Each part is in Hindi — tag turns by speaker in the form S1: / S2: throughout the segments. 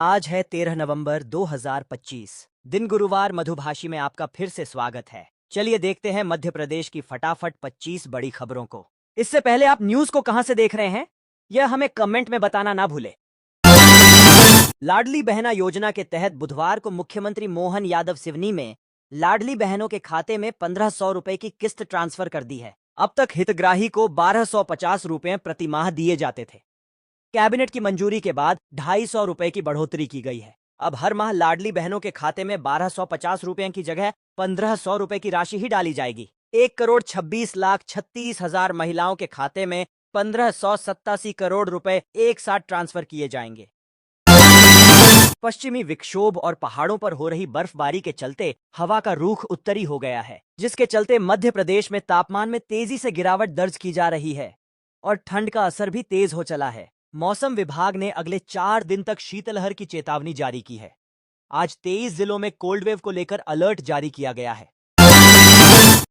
S1: आज है 13 नवंबर 2025। दिन गुरुवार मधुभाषी में आपका फिर से स्वागत है। चलिए देखते हैं मध्य प्रदेश की फटाफट 25 बड़ी खबरों को। इससे पहले आप न्यूज को कहां से देख रहे हैं, यह हमें कमेंट में बताना ना भूले। लाडली बहना योजना के तहत बुधवार को मुख्यमंत्री मोहन यादव सिवनी में लाडली बहनों के खाते में 1500 रुपए की किस्त ट्रांसफर कर दी है। अब तक हितग्राही को 1250 रुपए प्रति माह दिए जाते थे। कैबिनेट की मंजूरी के बाद 250 रुपए की बढ़ोतरी की गई है। अब हर माह लाडली बहनों के खाते में 1250 रुपए की जगह 1500 रुपए की राशि ही डाली जाएगी। 1,26,36,000 महिलाओं के खाते में 1587 करोड़ रुपए एक साथ ट्रांसफर किए जाएंगे। पश्चिमी विक्षोभ और पहाड़ों पर हो रही बर्फबारी के चलते हवा का रुख उत्तरी हो गया है, जिसके चलते मध्य प्रदेश में तापमान में तेजी से गिरावट दर्ज की जा रही है और ठंड का असर भी तेज हो चला है। मौसम विभाग ने अगले 4 दिन तक शीतलहर की चेतावनी जारी की है। आज 23 जिलों में कोल्ड वेव को लेकर अलर्ट जारी किया गया है।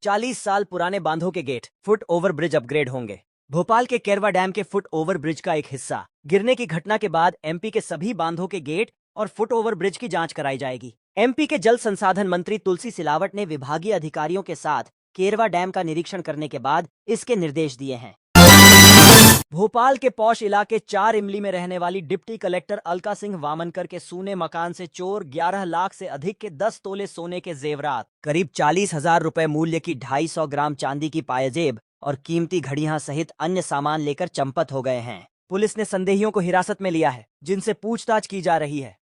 S1: 40 साल पुराने बांधों के gate foot over bridge upgrade होंगे। भोपाल के केरवा डैम के फुट ओवर ब्रिज का एक हिस्सा गिरने की घटना के बाद एमपी के सभी बांधों के गेट और फुट ओवर ब्रिज की जांच कराई जाएगी। एमपी के जल संसाधन मंत्री तुलसी सिलावट ने विभागीय अधिकारियों के साथ केरवा डैम का निरीक्षण करने के बाद इसके निर्देश दिए हैं। भोपाल के पौष इलाके 4 इमली में रहने वाली डिप्टी कलेक्टर अलका सिंह वामनकर के सूने मकान से चोर 11 लाख से अधिक के 10 तोले सोने के जेवरात, करीब 40,000 रुपए मूल्य की 250 ग्राम चांदी की पायजेब और कीमती घड़ियां सहित अन्य सामान लेकर चंपत हो गए हैं। पुलिस ने संदेहियों को हिरासत में लिया है, जिनसे पूछताछ की जा रही है।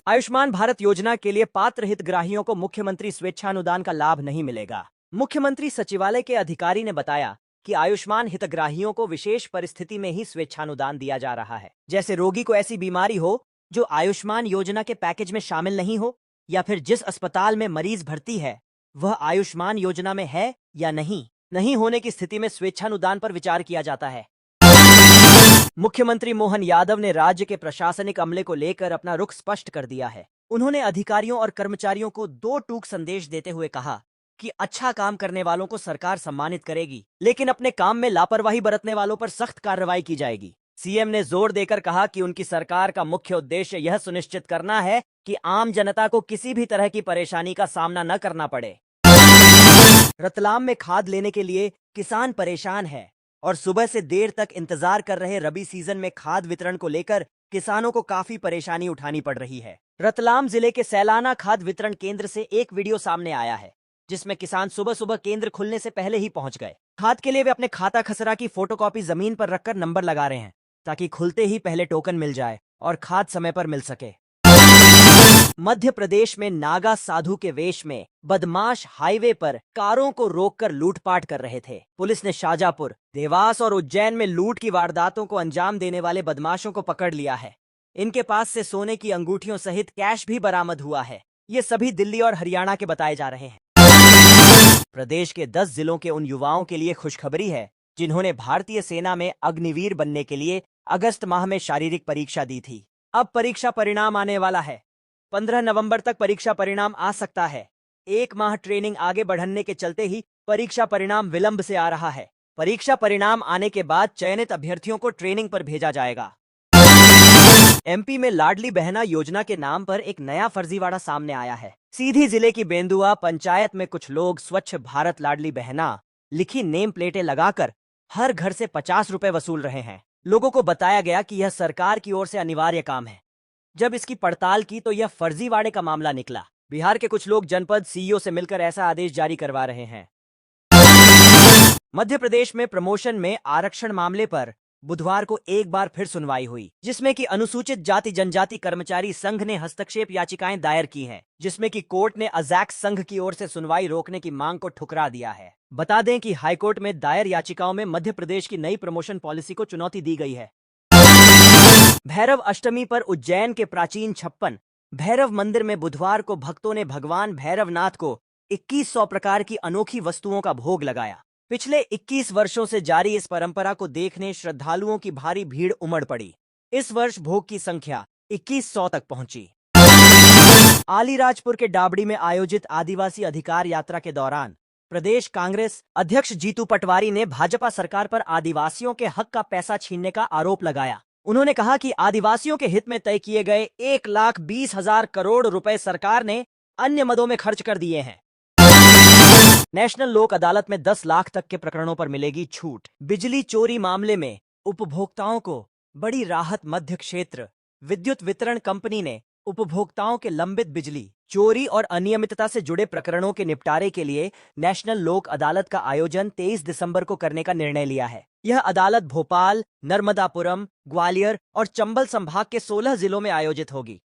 S1: आयुष्मान भारत योजना के लिए पात्र हितग्राहियों को मुख्यमंत्री स्वेच्छानुदान का लाभ नहीं मिलेगा। मुख्यमंत्री सचिवालय के अधिकारी ने बताया कि आयुष्मान हितग्राहियों को विशेष परिस्थिति में ही स्वेच्छानुदान दिया जा रहा है, जैसे रोगी को ऐसी बीमारी हो जो आयुष्मान योजना के पैकेज में शामिल नहीं हो, या फिर जिस अस्पताल में मरीज भर्ती है वह आयुष्मान योजना में है या नहीं होने की स्थिति में स्वेच्छानुदान पर विचार किया जाता है। मुख्यमंत्री मोहन यादव ने राज्य के प्रशासनिक अमले को लेकर अपना रुख स्पष्ट कर दिया है। उन्होंने अधिकारियों और कर्मचारियों को 2 टूक संदेश देते हुए कहा कि अच्छा काम करने वालों को सरकार सम्मानित करेगी, लेकिन अपने काम में लापरवाही बरतने वालों पर सख्त कार्रवाई की जाएगी। सीएम ने जोर देकर कहा कि उनकी सरकार का मुख्य उद्देश्य यह सुनिश्चित करना है कि आम जनता को किसी भी तरह की परेशानी का सामना न करना पड़े। रतलाम में खाद लेने के लिए किसान परेशान है और सुबह से देर तक इंतजार कर रहे रबी सीजन में खाद वितरण को लेकर किसानों को काफी परेशानी उठानी पड़ रही है। रतलाम जिले के सैलाना खाद वितरण केंद्र से एक वीडियो सामने आया है, जिसमें किसान सुबह सुबह केंद्र खुलने से पहले ही पहुंच गए। खाद के लिए वे अपने खाता खसरा की फोटोकॉपी जमीन पर रखकर नंबर लगा रहे हैं, ताकि खुलते ही पहले टोकन मिल जाए और खाद समय पर मिल सके। मध्य प्रदेश में नागा साधु के वेश में बदमाश हाईवे पर कारों को रोककर लूटपाट कर रहे थे। पुलिस ने शाजापुर, देवास और उज्जैन में लूट की वारदातों को अंजाम देने वाले बदमाशों को पकड़ लिया है। इनके पास से सोने की अंगूठियों सहित कैश भी बरामद हुआ है। ये सभी दिल्ली और हरियाणा के बताए जा रहे हैं। प्रदेश के 10 जिलों के उन युवाओं के लिए खुशखबरी है जिन्होंने भारतीय सेना में अग्निवीर बनने के लिए अगस्त माह में शारीरिक परीक्षा दी थी। अब परीक्षा परिणाम आने वाला है। 15 नवंबर तक परीक्षा परिणाम आ सकता है। 1 माह ट्रेनिंग आगे बढ़ने के चलते ही परीक्षा परिणाम विलंब से आ रहा है। परीक्षा परिणाम आने के बाद चयनित अभ्यर्थियों को ट्रेनिंग पर भेजा जाएगा। एमपी में लाडली बहना योजना के नाम पर एक नया फर्जीवाड़ा सामने आया है। सीधी जिले की बेंदुआ पंचायत में कुछ लोग स्वच्छ भारत लाडली बहना लिखी नेम प्लेटें लगाकर हर घर से 50 रुपए वसूल रहे हैं। लोगों को बताया गया कि यह सरकार की ओर से अनिवार्य काम है। जब इसकी पड़ताल की तो यह फर्जीवाड़े का मामला निकला। बिहार के कुछ लोग जनपद सीईओ से मिलकर ऐसा आदेश जारी करवा रहे हैं। मध्य प्रदेश में प्रमोशन में आरक्षण मामले पर बुधवार को एक बार फिर सुनवाई हुई, जिसमें कि अनुसूचित जाति जनजाति कर्मचारी संघ ने हस्तक्षेप याचिकाएं दायर की हैं, जिसमें कि कोर्ट ने अजैक्स संघ की ओर से सुनवाई रोकने की मांग को ठुकरा दिया है। बता दें कि हाईकोर्ट में दायर याचिकाओं में मध्य प्रदेश की नई प्रमोशन पॉलिसी को चुनौती दी गई है। भैरव अष्टमी पर उज्जैन के प्राचीन छप्पन भैरव मंदिर में बुधवार को भक्तों ने भगवान भैरवनाथ को 2100 प्रकार की अनोखी वस्तुओं का भोग लगाया। पिछले 21 वर्षों से जारी इस परंपरा को देखने श्रद्धालुओं की भारी भीड़ उमड़ पड़ी। इस वर्ष भोग की संख्या 2100 तक पहुंची। आलीराजपुर के डाबड़ी में आयोजित आदिवासी अधिकार यात्रा के दौरान प्रदेश कांग्रेस अध्यक्ष जीतू पटवारी ने भाजपा सरकार पर आदिवासियों के हक का पैसा छीनने का आरोप लगाया। उन्होंने कहा कि आदिवासियों के हित में तय किए गए 1,20,000 करोड़ रुपए सरकार ने अन्य मदों में खर्च कर दिए हैं। नेशनल लोक अदालत में 10 लाख तक के प्रकरणों पर मिलेगी छूट। बिजली चोरी मामले में उपभोक्ताओं को बड़ी राहत। मध्य क्षेत्र विद्युत वितरण कंपनी ने उपभोक्ताओं के लंबित बिजली चोरी और अनियमितता से जुड़े प्रकरणों के निपटारे के लिए नेशनल लोक अदालत का आयोजन 23 दिसंबर को करने का निर्णय लिया है। यह अदालत भोपाल, नर्मदापुरम, ग्वालियर और चंबल संभाग के 16 जिलों में आयोजित होगी।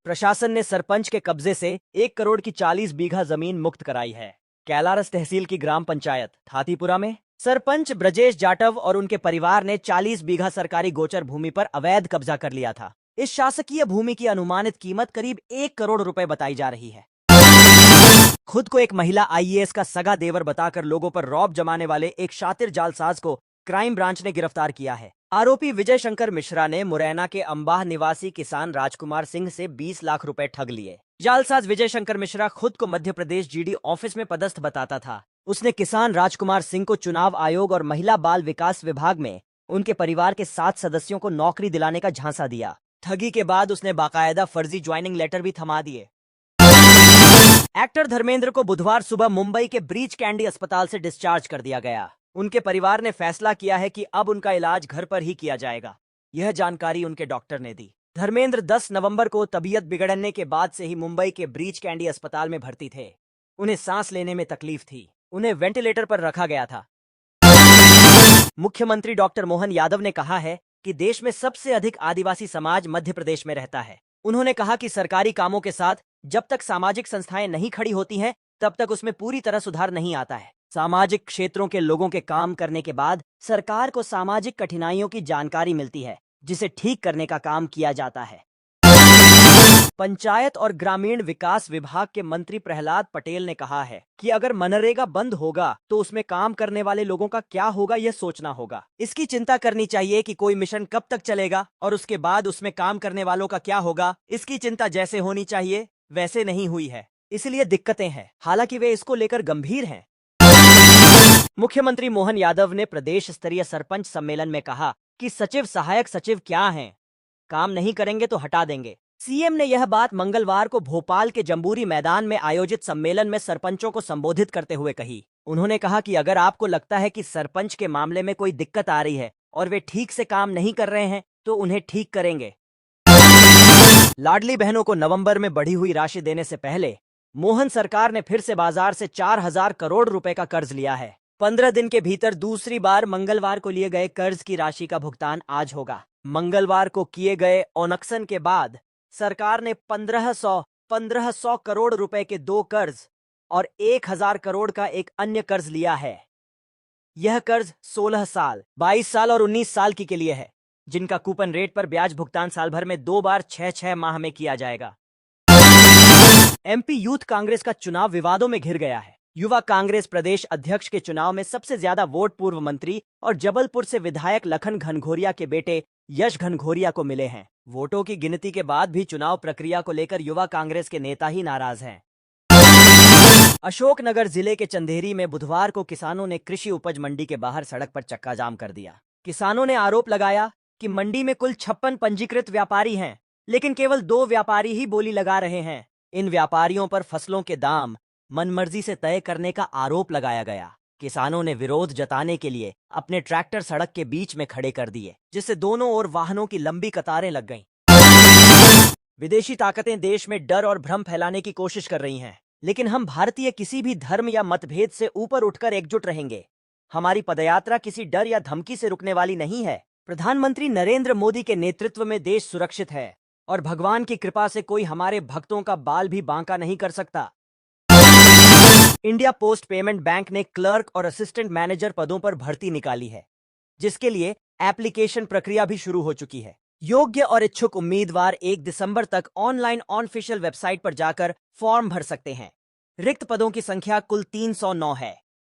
S1: प्रशासन ने सरपंच के कब्जे से 1 करोड़ की 40 बीघा जमीन मुक्त कराई है। कैलारस तहसील की ग्राम पंचायत थातीपुरा में सरपंच ब्रजेश जाटव और उनके परिवार ने 40 बीघा सरकारी गोचर भूमि पर अवैध कब्जा कर लिया था। इस शासकीय भूमि की अनुमानित कीमत करीब 1 करोड़ रुपए बताई जा रही है। खुद को एक महिला आईएएस का सगा देवर बताकर लोगों पर रौब जमाने वाले एक शातिर जालसाज को क्राइम ब्रांच ने गिरफ्तार किया है। आरोपी विजय शंकर मिश्रा ने मुरैना के अंबाह निवासी किसान राजकुमार सिंह से 20 लाख रुपए ठग लिए। जालसाज विजय शंकर मिश्रा खुद को मध्य प्रदेश जीडी ऑफिस में पदस्थ बताता था। उसने किसान राजकुमार सिंह को चुनाव आयोग और महिला बाल विकास विभाग में उनके परिवार के 7 सदस्यों को नौकरी दिलाने का झांसा दिया। ठगी के बाद उसने बाकायदा फर्जी ज्वाइनिंग लेटर भी थमा दिए। एक्टर धर्मेंद्र को बुधवार सुबह मुंबई के ब्रीच कैंडी अस्पताल से डिस्चार्ज कर दिया गया। उनके परिवार ने फैसला किया है कि अब उनका इलाज घर पर ही किया जाएगा। यह जानकारी उनके डॉक्टर ने दी। धर्मेंद्र 10 नवंबर को तबीयत बिगड़ने के बाद से ही मुंबई के ब्रीच कैंडी अस्पताल में भर्ती थे। उन्हें सांस लेने में तकलीफ थी। उन्हें वेंटिलेटर पर रखा गया था। मुख्यमंत्री डॉक्टर मोहन यादव ने कहा है कि देश में सबसे अधिक आदिवासी समाज मध्य प्रदेश में रहता है। उन्होंने कहा कि सरकारी कामों के साथ जब तक सामाजिक संस्थाएं नहीं खड़ी होती हैं, तब तक उसमें पूरी तरह सुधार नहीं आता है। सामाजिक क्षेत्रों के लोगों के काम करने के बाद सरकार को सामाजिक कठिनाइयों की जानकारी मिलती है, जिसे ठीक करने का काम किया जाता है। पंचायत और ग्रामीण विकास विभाग के मंत्री प्रहलाद पटेल ने कहा है कि अगर मनरेगा बंद होगा तो उसमें काम करने वाले लोगों का क्या होगा, यह सोचना होगा। इसकी चिंता करनी चाहिए कि कोई मिशन कब तक चलेगा और उसके बाद उसमें काम करने वालों का क्या होगा। इसकी चिंता जैसे होनी चाहिए वैसे नहीं हुई है, इसलिए दिक्कतें हैं। हालांकि वे इसको लेकर गंभीर हैं। मुख्यमंत्री मोहन यादव ने प्रदेश स्तरीय सरपंच सम्मेलन में कहा कि सचिव सहायक सचिव क्या हैं, काम नहीं करेंगे तो हटा देंगे। सीएम ने यह बात मंगलवार को भोपाल के जंबूरी मैदान में आयोजित सम्मेलन में सरपंचों को संबोधित करते हुए कही। उन्होंने कहा कि अगर आपको लगता है कि सरपंच के मामले में कोई दिक्कत आ रही है और वे ठीक से काम नहीं कर रहे हैं तो उन्हें ठीक करेंगे। लाडली बहनों को नवंबर में बढ़ी हुई राशि देने से पहले मोहन सरकार ने फिर से बाजार से 4,000 करोड़ रुपए का कर्ज लिया है। 15 दिन के भीतर दूसरी बार मंगलवार को लिए गए कर्ज की राशि का भुगतान आज होगा। मंगलवार को किए गए ऑनक्शन के बाद सरकार ने 1500 करोड़ रुपए के 2 कर्ज और 1,000 करोड़ का एक अन्य कर्ज लिया है। यह कर्ज 16 साल, 22 साल और 19 साल के लिए है, जिनका कूपन रेट पर ब्याज भुगतान साल भर में 2 बार 6-6 माह में किया जाएगा। एमपी यूथ कांग्रेस का चुनाव विवादों में घिर गया है। युवा कांग्रेस प्रदेश अध्यक्ष के चुनाव में सबसे ज्यादा वोट पूर्व मंत्री और जबलपुर से विधायक लखन घनघोरिया के बेटे यश घनघोरिया को मिले हैं। वोटों की गिनती के बाद भी चुनाव प्रक्रिया को लेकर युवा कांग्रेस के नेता ही नाराज हैं। अशोकनगर जिले के चंदेरी में बुधवार को किसानों ने कृषि उपज मंडी के बाहर सड़क पर चक्का जाम कर दिया। किसानों ने आरोप लगाया कि मंडी में कुल 56 पंजीकृत व्यापारी हैं, लेकिन केवल 2 व्यापारी ही बोली लगा रहे हैं। इन व्यापारियों पर फसलों के दाम मनमर्जी से तय करने का आरोप लगाया गया। किसानों ने विरोध जताने के लिए अपने ट्रैक्टर सड़क के बीच में खड़े कर दिए, जिससे दोनों ओर वाहनों की लंबी कतारें लग गईं। विदेशी ताकतें देश में डर और भ्रम फैलाने की कोशिश कर रही हैं, लेकिन हम भारतीय किसी भी धर्म या मतभेद से ऊपर उठकर एकजुट रहेंगे। हमारी पदयात्रा किसी डर या धमकी से रुकने वाली नहीं है। प्रधानमंत्री नरेंद्र मोदी के नेतृत्व में देश सुरक्षित है और भगवान की कृपा से कोई हमारे भक्तों का बाल भी बांका नहीं कर सकता। इंडिया पोस्ट पेमेंट बैंक ने क्लर्क और असिस्टेंट मैनेजर पदों पर भर्ती निकाली है, जिसके लिए एप्लीकेशन प्रक्रिया भी शुरू हो चुकी है। योग्य और इच्छुक उम्मीदवार 1 दिसंबर तक ऑनलाइन ऑफिशियल वेबसाइट पर जाकर फॉर्म भर सकते हैं। रिक्त पदों की संख्या कुल 309 है।